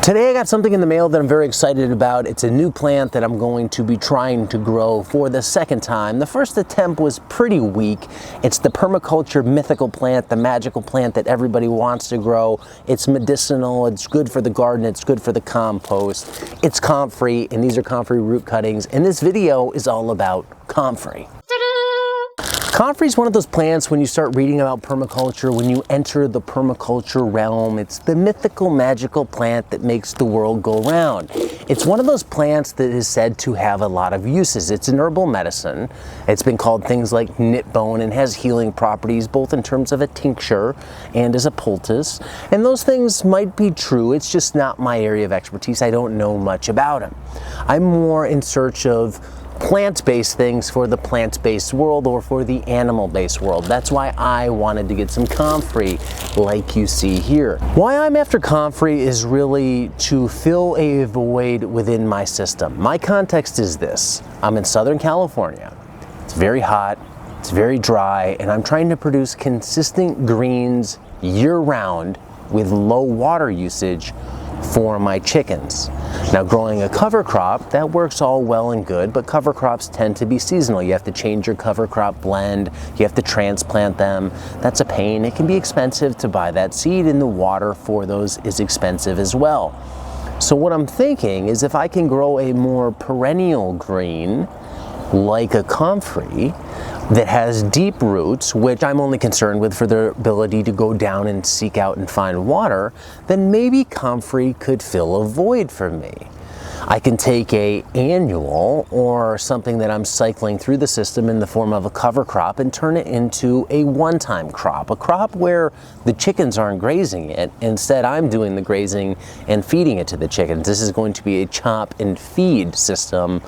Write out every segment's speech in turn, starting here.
Today I got something in the mail that I'm very excited about. It's a new plant that I'm going to be trying to grow for the second time. The first attempt was pretty weak. It's the permaculture mythical plant, the magical plant that everybody wants to grow. It's medicinal, it's good for the garden, it's good for the compost. It's Comfrey, and these are Comfrey root cuttings, and this video is all about Comfrey. Comfrey is one of those plants when you start reading about permaculture, when you enter the permaculture realm, it's the mythical, magical plant that makes the world go round. It's one of those plants that is said to have a lot of uses. It's an herbal medicine. It's been called things like knit bone and has healing properties, both in terms of a tincture and as a poultice. And those things might be true. It's just not my area of expertise. I don't know much about them. I'm more in search of plant-based things for the plant-based world or for the animal-based world. That's why I wanted to get some Comfrey like you see here. Why I'm after Comfrey is really to fill a void within my system. My context is this. I'm in Southern California. It's very hot, it's very dry, and I'm trying to produce consistent greens year-round with low water usage for my chickens. Now, growing a cover crop, that works all well and good, but cover crops tend to be seasonal. You have to change your cover crop blend, you have to transplant them. That's a pain. It can be expensive to buy that seed, and the water for those is expensive as well. So what I'm thinking is if I can grow a more perennial green, like a Comfrey, that has deep roots, which I'm only concerned with for their ability to go down and seek out and find water, then maybe Comfrey could fill a void for me. I can take a annual or something that I'm cycling through the system in the form of a cover crop and turn it into a one-time crop, a crop where the chickens aren't grazing it. Instead, I'm doing the grazing and feeding it to the chickens. This is going to be a chop and feed system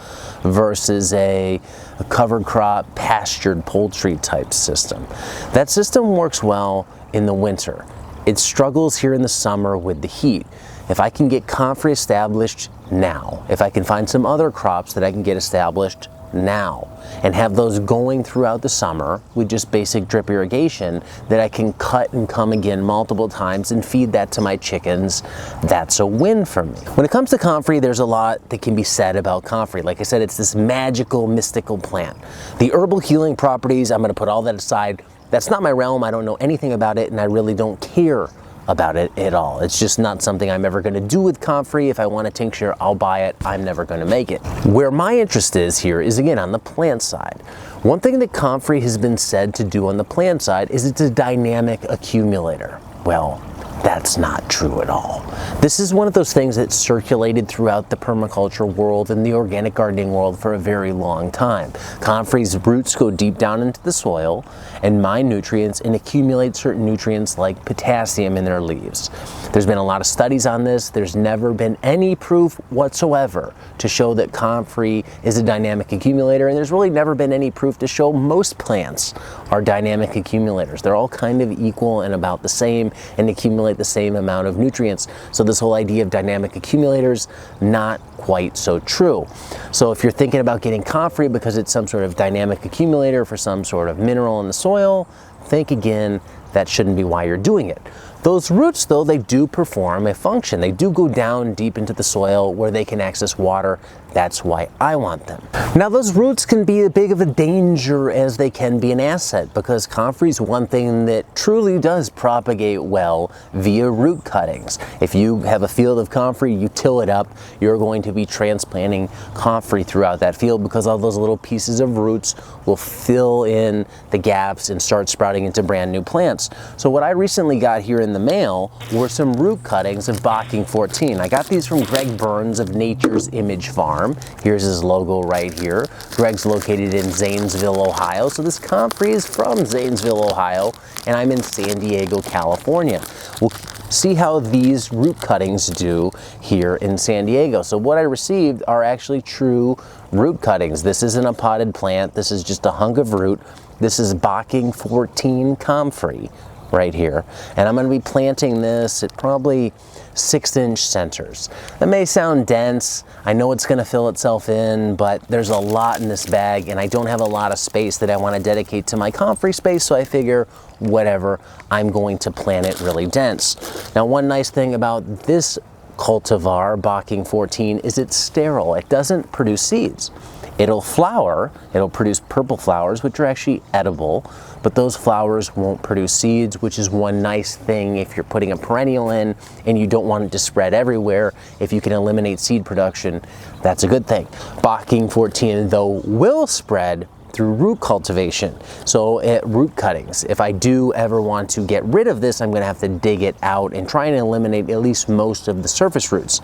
versus a cover crop pastured poultry type system. That system works well in the winter. It struggles here in the summer with the heat. If I can get Comfrey established now, if I can find some other crops that I can get established now and have those going throughout the summer with just basic drip irrigation that I can cut and come again multiple times and feed that to my chickens, that's a win for me. When it comes to Comfrey, there's a lot that can be said about Comfrey. Like I said, it's this magical, mystical plant. The herbal healing properties, I'm going to put all that aside. That's not my realm. I don't know anything about it, and I really don't care about it at all. It's just not something I'm ever going to do with Comfrey. If I want a tincture, I'll buy it. I'm never going to make it. Where my interest is here is, again, on the plant side. One thing that Comfrey has been said to do on the plant side is it's a dynamic accumulator. Well, that's not true at all. This is one of those things that circulated throughout the permaculture world and the organic gardening world for a very long time. Comfrey's roots go deep down into the soil and mine nutrients and accumulate certain nutrients like potassium in their leaves. There's been a lot of studies on this. There's never been any proof whatsoever to show that Comfrey is a dynamic accumulator, and there's really never been any proof to show most plants are dynamic accumulators. They're all kind of equal and about the same and accumulate the same amount of nutrients. So this whole idea of dynamic accumulators, not quite so true. So if you're thinking about getting Comfrey because it's some sort of dynamic accumulator for some sort of mineral in the soil, think again. That shouldn't be why you're doing it. Those roots, though, they do perform a function. They do go down deep into the soil where they can access water. That's why I want them. Now, those roots can be as big of a danger as they can be an asset, because Comfrey's one thing that truly does propagate well via root cuttings. If you have a field of Comfrey, you till it up, you're going to be transplanting Comfrey throughout that field because all those little pieces of roots will fill in the gaps and start sprouting into brand new plants. So what I recently got here in the mail were some root cuttings of Bocking 14. I got these from Greg Burns of Nature's Image Farm. Here's his logo right here. Greg's located in Zanesville, Ohio. So this Comfrey is from Zanesville, Ohio, and I'm in San Diego, California. We'll see how these root cuttings do here in San Diego. So what I received are actually true root cuttings. This isn't a potted plant. This is just a hunk of root. This is Bocking 14 Comfrey right here. And I'm going to be planting this at probably 6-inch centers. That may sound dense. I know it's going to fill itself in, but there's a lot in this bag and I don't have a lot of space that I want to dedicate to my Comfrey space, so I figure whatever, I'm going to plant it really dense. Now, one nice thing about this cultivar, Bocking 14, is it's sterile. It doesn't produce seeds. It'll flower, it'll produce purple flowers, which are actually edible, but those flowers won't produce seeds, which is one nice thing if you're putting a perennial in and you don't want it to spread everywhere. If you can eliminate seed production, that's a good thing. Bocking 14, though, will spread through root cultivation, so root cuttings. If I do ever want to get rid of this, I'm going to have to dig it out and try and eliminate at least most of the surface roots.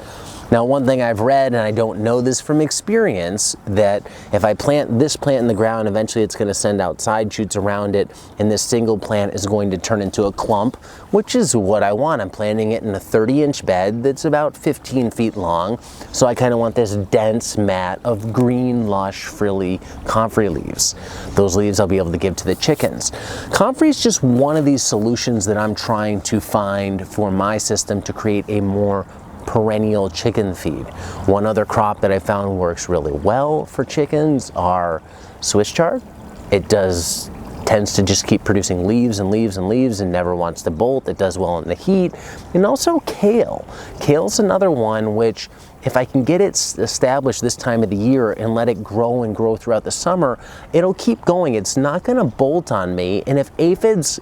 Now, one thing I've read, and I don't know this from experience, that if I plant this plant in the ground, eventually it's going to send out side shoots around it, and this single plant is going to turn into a clump, which is what I want. I'm planting it in a 30-inch bed that's about 15 feet long, so I kind of want this dense mat of green, lush, frilly comfrey leaves. Those leaves I'll be able to give to the chickens. Comfrey is just one of these solutions that I'm trying to find for my system to create a more perennial chicken feed. One other crop that I found works really well for chickens are Swiss chard. It tends to just keep producing leaves and leaves and leaves and never wants to bolt. It does well in the heat. And also kale. Kale's another one which, if I can get it established this time of the year and let it grow and grow throughout the summer, it'll keep going. It's not going to bolt on me. And if aphids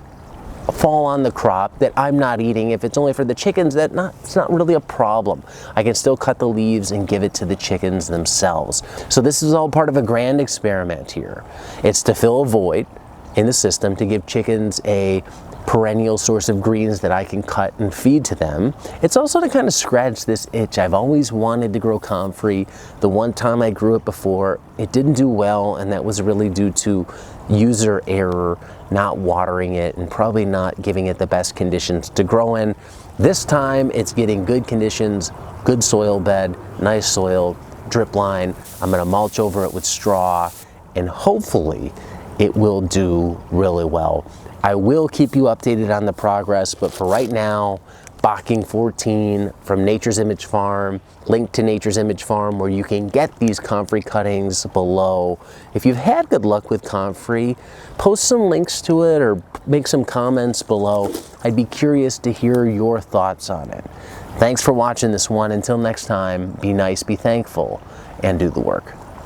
fall on the crop that I'm not eating, if it's only for the chickens, it's not really a problem. I can still cut the leaves and give it to the chickens themselves. So this is all part of a grand experiment here. It's to fill a void in the system to give chickens a perennial source of greens that I can cut and feed to them. It's also to kind of scratch this itch. I've always wanted to grow comfrey. The one time I grew it before, it didn't do well, and that was really due to user error, not watering it, and probably not giving it the best conditions to grow in. This time it's getting good conditions, good soil bed, nice soil, drip line. I'm going to mulch over it with straw, and hopefully it will do really well. I will keep you updated on the progress, but for right now, Bocking 14 from Nature's Image Farm, link to Nature's Image Farm where you can get these comfrey cuttings below. If you've had good luck with comfrey, post some links to it or make some comments below. I'd be curious to hear your thoughts on it. Thanks for watching this one. Until next time, be nice, be thankful, and do the work.